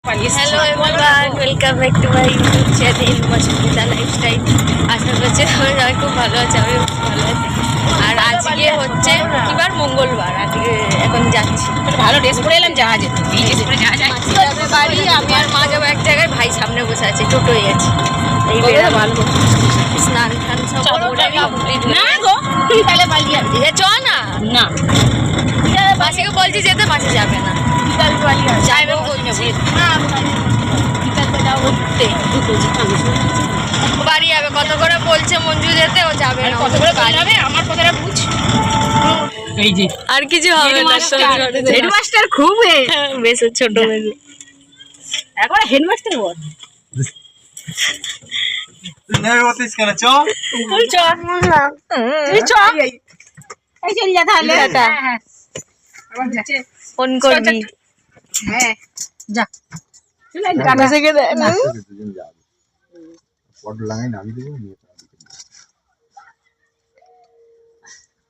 Hello everyone, welcome back to my YouTube channel Mousmita lifestyle. আশা করছি সবাই খুব ভালো আছে, আমি খুব ভালো আছি। আর আজকে হচ্ছে কিবার মঙ্গলবার, আজকে এখন যাচ্ছি। ভালো ড্রেস পরে এলাম, জাহাজে ড্রেস পরে যাওয়া যায়। মাসি যাবে বাড়ি, আমি আর মা যাবো এক জায়গায়, ভাই সামনে বসে আছে, টোটো হয়ে গেছে। এই ভালো স্নান টান সব না গো, তাহলে পালিয়ে চ না না, মাসিকে বলছি যেতে, মাসি যাবে না। যাইবে বাড়ি যাবে, কত করে বলছে মঞ্জু যেতে, ও যাবে না। কত করে বাড়ি যাবে আমার কথাটা বুঝ। এই যে আর কিছু হবে না, হেডমাস্টার খুব বেশ ছোট বেশি এখন হেডমাস্টার বল। ফোন করবি, হ্যাঁ যা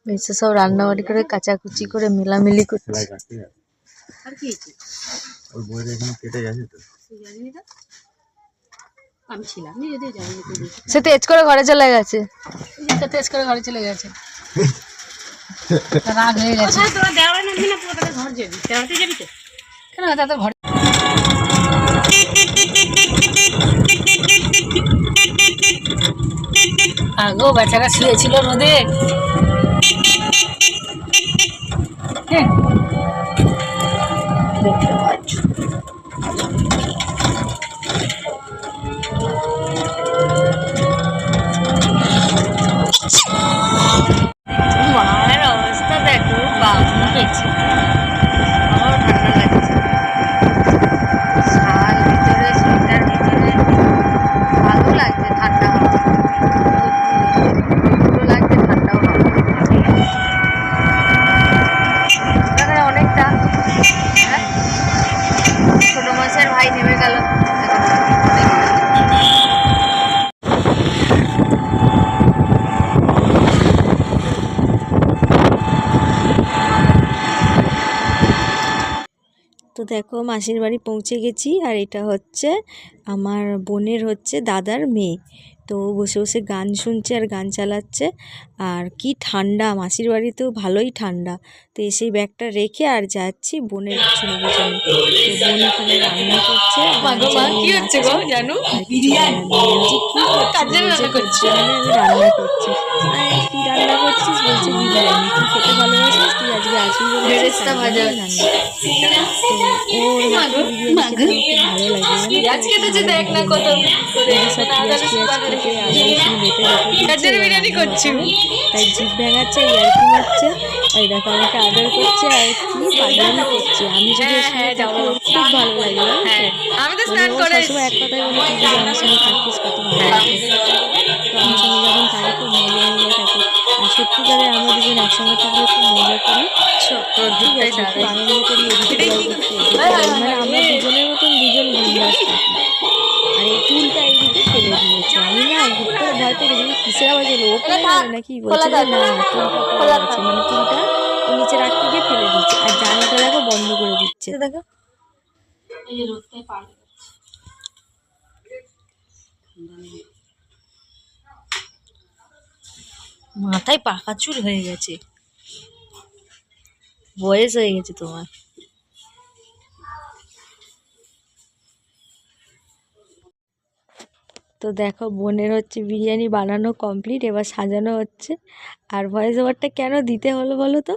বেশি সব রান্নাবাড়ি করে কাচাকুচি করে মিলামিলি করছে। সে তেজ করে ঘরে চলে গেছে, তেজ করে ঘরে চলে গেছে, রাগ হয়ে গেছে। তোরা দেওয়া না দিলে ঘর যাবি, দেওয়াতে যাবি তো কেন তাদের ঘরে। আগো বেচারা শুয়েছিল রোদে। দেখতে পাচ্ছ মায়ের অবস্থা দেখো, বাবু গেছে, আমার ঠান্ডা লাগছে। শাল ভিতরে, সোয়েটার ভিতরে, ভালো লাগছে ঠান্ডা হাওয়া, ভালো লাগছে ঠান্ডা হাওয়া। এখানে অনেকটা ছোট মাছের ভাই নেমে গেল। তো দেখো মাসির বাড়ি পৌঁছে গেছি, আর এটা হচ্ছে আমার বোনের হচ্ছে দাদার মেয়ে। তো বসে বসে গান শুনছে আর গান চালাচ্ছে। আর কি ঠান্ডা, মাসির বাড়িতেও ভালোই ঠান্ডা। তো এসেই ব্যাগটা রেখে আর যাচ্ছি বোনের পিছনে পিছনে। তো বোন এখানে রান্না করছে, কি হচ্ছে গো জানো, আমি রান্না করছি। কি রান্না করছিস বলছে বিরিয়ানি, তুই খেতে ভালোবাসিস, তুই আজকে আসবি বলে বেরেস্তা ভাজা রান্না। বিরিয়ানি করছি, তাই জিভ ভেঙাচ্ছে, ইয়ার্কি মারছে। এই দেখো আমাকে আদর করছে আর কি পাগলামি করছে। আমি যদি যাবো খুব ভালো লাগে, আমি তো স্নান করে এক কথাই বলি, তুই যদি আমার সঙ্গে থাকিস কত ভালো লাগে। তো আমার সঙ্গে যখন থাকে খুব মজা মজা থাকে, আর সত্যিকারের আমরা দুজন একসঙ্গে থাকলে খুব মজা করি, ঠিক আছে, খুব আনন্দ করি, মানে আমরা দুজনের মতন দুজন বিন্দাস থাকি। আর এই টুলটা এইদিকে ফেলে দিয়েছে, আমি না ঘুরতে ভয় পেয়ে গেছি, কিসের আওয়াজ এলো, ও পড়ে যাবে নাকি, বলছে যে না টুলটা পড়ে গেছে, মানে টুলটা নিচে রাখতে গিয়ে ফেলে দিচ্ছে। আর জানাটা দেখো বন্ধ করে দিচ্ছে, দেখো মাথায় পাকা চুল হয়ে গেছে, বয়স হয়ে গেছে তোমার। তো দেখো বোনের হচ্ছে বিরিয়ানি বানানো কমপ্লিট, এবার সাজানো হচ্ছে। আর ভয়েস ওভারটা কেন দিতে হলো বলো তো,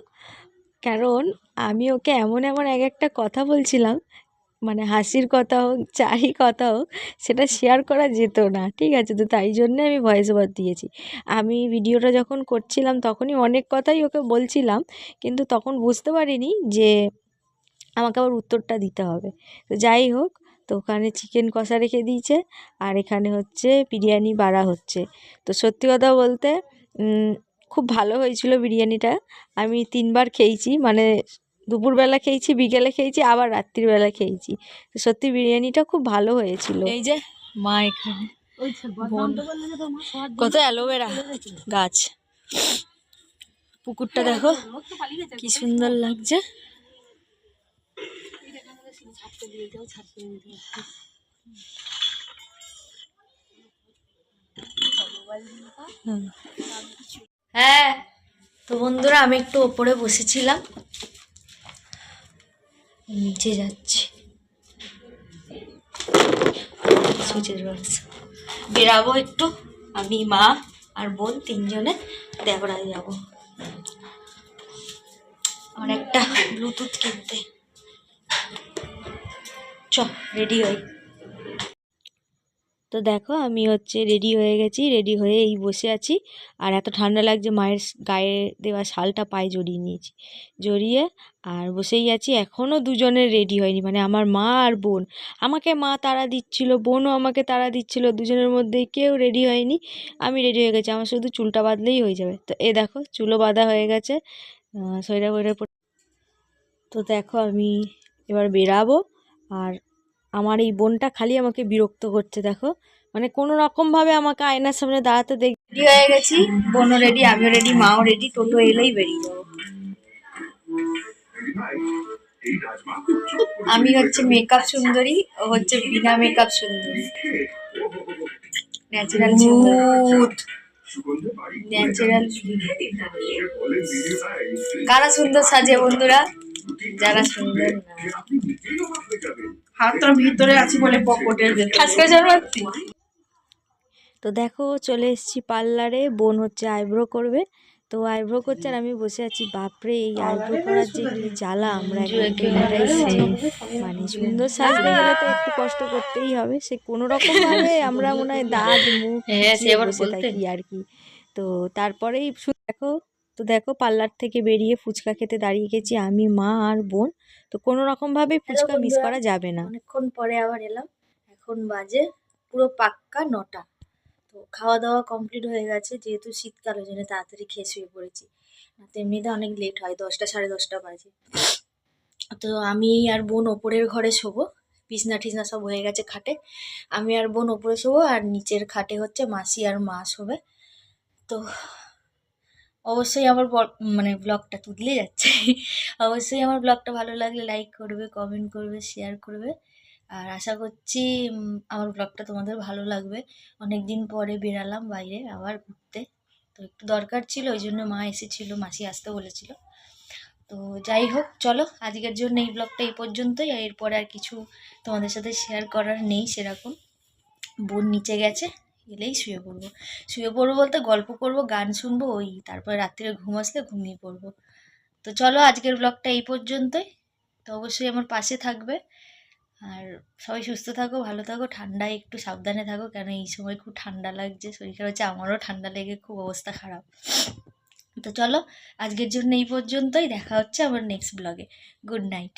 কারণ আমি ওকে এমন এমন এক একটা কথা বলছিলাম, মানে হাসির কথা হোক চারি কথা হোক, সেটা শেয়ার করা যেত না, ঠিক আছে। তো তাই জন্যে আমি ভয়েস ওভার দিয়েছি। আমি ভিডিওটা যখন করছিলাম তখনই অনেক কথাই ওকে বলছিলাম, কিন্তু তখন বুঝতে পারিনি যে আমাকে আবার উত্তরটা দিতে হবে। তো যাই হোক, তো ওখানে চিকেন কষা রেখে দিয়েছে, আর এখানে হচ্ছে বিরিয়ানি বাড়া হচ্ছে। তো সত্যি কথা বলতে খুব ভালো হয়েছিল বিরিয়ানিটা। আমি 3বার খেয়েছি, মানে দুপুরবেলা খেয়েছি, বিকেলে খেয়েছি, আবার রাত্রিবেলা খেয়েছি। তো সত্যি বিরিয়ানিটা খুব ভালো হয়েছিল। এই যে মা এখানে, কত অ্যালোভেরা গাছ, পুকুরটা দেখো কি সুন্দর লাগছে। ছাড়তে দিয়ে যাও, ছাড়তে দিয়ে যাও। হ্যাঁ, তো বন্ধুরা আমি একটু ওপরে বসেছিলাম, নিচে যাচ্ছি সুইচের বাক্স। বেরাবো একটু, আমি মা আর বোন তিনজনে দেবরায় যাব। আমার একটা ব্লুটুথ কিনতে। চ রেডি হই। তো দেখো আমি রেডি হয়ে গেছি, রেডি হয়ে এই বসে আছি। আর এত ঠান্ডা লাগছে, মায়ের গায়ে দেওয়া শালটা পায়ে জড়িয়ে নিয়েছি, জড়িয়ে আর বসেই আছি। এখনও দুজনের রেডি হয়নি, মানে আমার মা আর বোন। আমাকে মা তাড়া দিচ্ছিল, বোনও আমাকে তাড়া দিচ্ছিল, দুজনের মধ্যেই কেউ রেডি হয়নি। আমি রেডি হয়ে গেছি, আমার শুধু চুলটা বাঁধলেই হয়ে যাবে। তো এ দেখো চুলও বাঁধা হয়ে গেছে, সোয়েটার ওয়েটার পরে। তো দেখো আমি এবার বেরাবো। আর আমার এই বোনটা খালি আমাকে বিরক্ত করছে, দেখো মানে কোনো রকমভাবে আমাকে আয়নার সামনে দাঁড়াতে দেখ। রেডি হয়ে গেছি, বোনও রেডি, আমিও রেডি, মাও রেডি। টোটো এলেই বেরিয়ে যাবো। আমি মেকআপ সুন্দরী, ও বিনা মেকআপ সুন্দরী। Natural smooth, natural. কারা সুন্দর সাজে বন্ধুরা? যারা সুন্দর না। হাতটা ভিতরে আছি বলে পকেটের তো দেখো চলে এসেছি পার্লারে, বোন আইব্রো করবে। তো আইব্রো করছে আর আমি বসে আছি। বাপরে, এই আইব্রো করার যে কি জ্বালা, আমরা মানে সুন্দর সাজতে গেলে তো একটু কষ্ট করতেই হবে। সে কোনো রকম ভাবে আমরা মনে হয় দাঁত মুখ বসে থাকি আর কি। তো তারপরেই দেখো, তো দেখো পার্লার থেকে বেরিয়ে ফুচকা খেতে দাঁড়িয়ে গেছি আমি, মা আর বোন। তো কোনো রকম ভাবে ফুচকা মিস করা যাবে না। অনেকক্ষণ পরে আবার এলাম, এখন বাজে পুরো পাক্কা 9টা। তো খাওয়া দাওয়া কমপ্লিট হয়ে গেছে, যেহেতু শীতকাল ওই জন্য তাড়াতাড়ি খেয়ে শুয়ে পড়েছি। তো এমনিতে অনেক লেট হয়, 10টা 10:30 বাজে। তো আমি আর বোন ওপরের ঘরে শোবো, বিছনা টিছনা সব হয়ে গেছে খাটে। আমি আর বোন ওপরে শোবো, আর নিচের খাটে মাসি আর মা শোবে। তো অবশ্যই আমার মানে ব্লগটা তুলে যাচ্ছে। অবশ্যই আমার ব্লগটা ভালো লাগলে লাইক করবে, কমেন্ট করবে, শেয়ার করবে। আর আশা করছি আমার ব্লগটা তোমাদের ভালো লাগবে। অনেক দিন পরে বেরালাম বাইরে আবার ঘুরতে, তো একটু দরকার ছিল, ওই জন্য মা এসেছিলো, মাসি আসতে বলেছিল। তো যাই হোক, চলো আজকের জন্য এই ব্লগটা এই পর্যন্তই। এরপরে আর কিছু তোমাদের সাথে শেয়ার করার নেই সেরকম। বোন নিচে গেছে, এলেই শুয়ে পড়বো। শুয়ে পড়বো বলতে গল্প করবো, গান শুনবো, তারপরে রাত্রে ঘুম আসলে ঘুমিয়ে পড়বো। তো চলো আজকের ব্লগটা এই পর্যন্তই। তো অবশ্যই আমার পাশে থাকবে। আর সবাই সুস্থ থাকো, ভালো থাকো, ঠান্ডায় একটু সাবধানে থাকো, কেন এই সময় খুব ঠান্ডা লাগছে। শরীর খারাপ হচ্ছে, আমারও ঠান্ডা লেগে খুব অবস্থা খারাপ। তো চলো আজকের জন্য এই পর্যন্তই, দেখা হচ্ছে আমার নেক্সট ব্লগে। Good night.